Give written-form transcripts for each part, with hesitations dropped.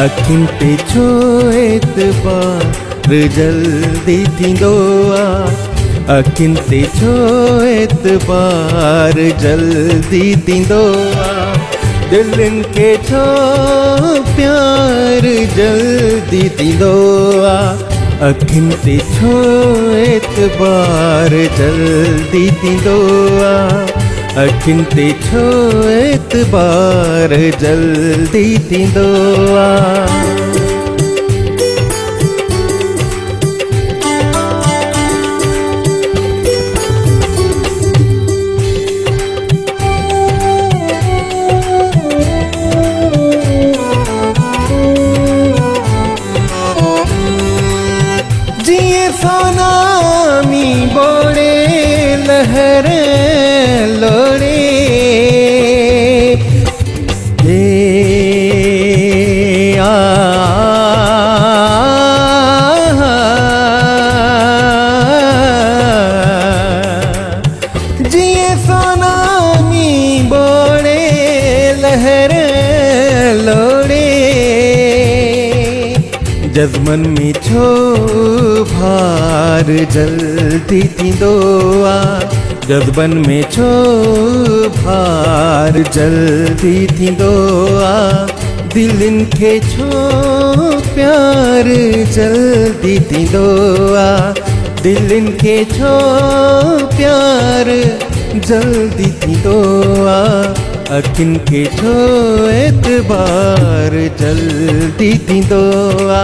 अखिन ते छो एतबार जल्दी थींदो आ। अखिन ते छो एतबार जल्दी थींदो आ। दिलनि खे छो प्यार जल्दी थींदो आ। अखिन ते छो एतबार जल्दी थींदो आ। अखिन ते छो एतबार जल्दी थींदो आ। सोनामी बोड़े लहर लोड़े जिए सोनामी बोड़े लहर लोड़े। जज़्बन में छो भार जल्दी थींदो आ। जज़्बन में छो भार जल्दी थींदो आ। दिलनि खे छो प्यार जल्दी थींदो आ। दिलनि खे छो प्यार जल्दी थींदो आ। अखिन खे छो एतबार जल्दी थींदो आ।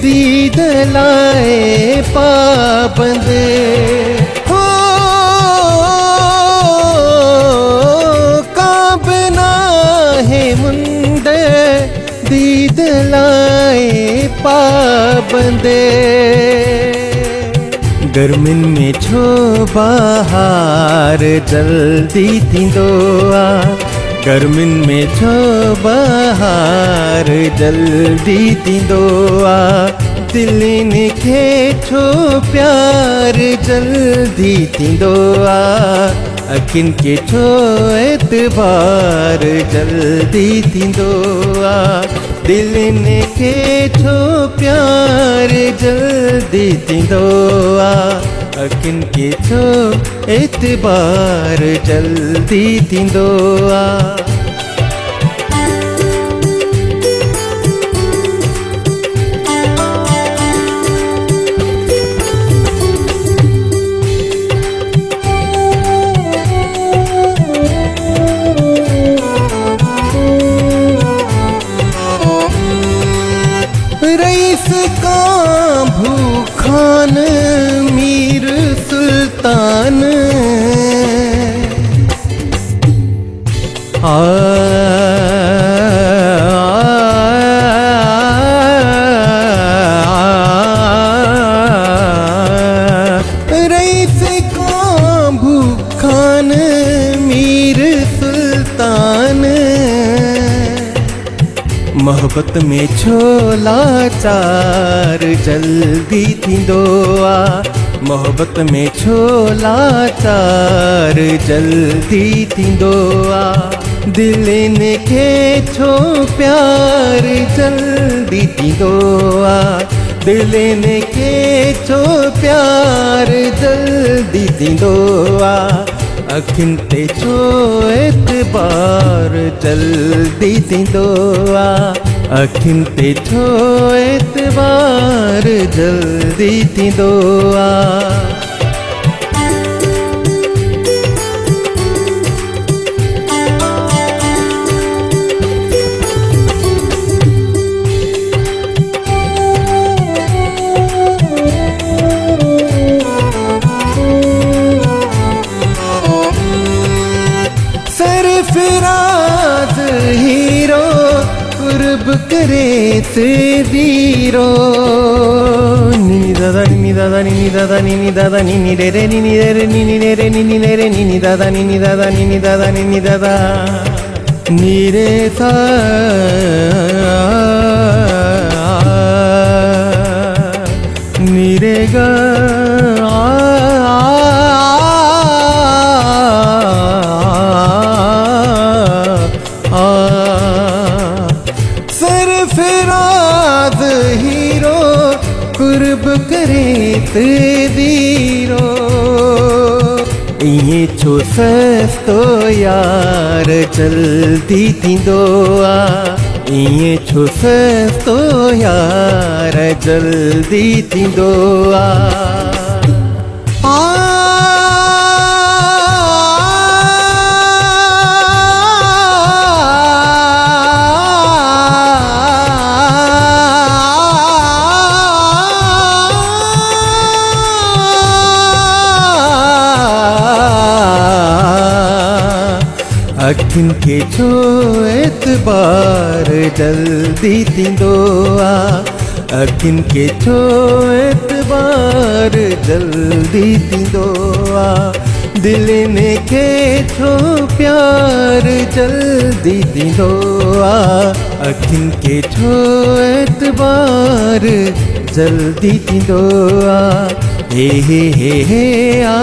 दीद लाए पाबंद हो काबना है मुंद दीद लाए पाबंद। गर्मिन में छो बहार जल्दी थींदो आ। गर्मिन में छो बहार जल्दी थींदो आ। दिलनि खे छो प्यार जल्दी थींदो आ। अखिन खे छो एतबार जल्दी थींदो आ। दिलनि खे छो प्यार जल्दी थींदो आ। अखिन खे छो एतबार जल्दी थींदो आ। रईस का भूखान मीर सुल्तान रईस का भूखान मीर सुल्तान। मोहब्बत में छो लाचार जल्दी थींदो आ। मोहब्बत में छो लाचार जल्दी थींदो आ। दिलनि खे छो प्यार जल्दी थींदो आ। दिलनि खे छो प्यार जल्दी थींदो आ। अखिन ते छो एतबार जल्दी थींदो आ। अखिन ते छो एतबार जल्दी थींदो आ। करे से दीरो नी दादा नी दादा नी दादा नी दादा नी रे रे नी रे नी रे रे नी रे नी दादा नी दादा नी दादा नी दादा नी रे सा नी रे गा सरफराज हीरो कुर्ब करे ते दीरो ये छो सस्तो यार जल्दी थींदो आ ये छो सस्तो यार जल्दी थींदो आ अखिन के छो एतबार जल्दी थींदो आ अखिन के छो एतबार जल्दी थींदो आ दिल ने के छो प्यार जल्दी थींदो आ अखिन के छो एतबार जल्दी थींदो आ हे आ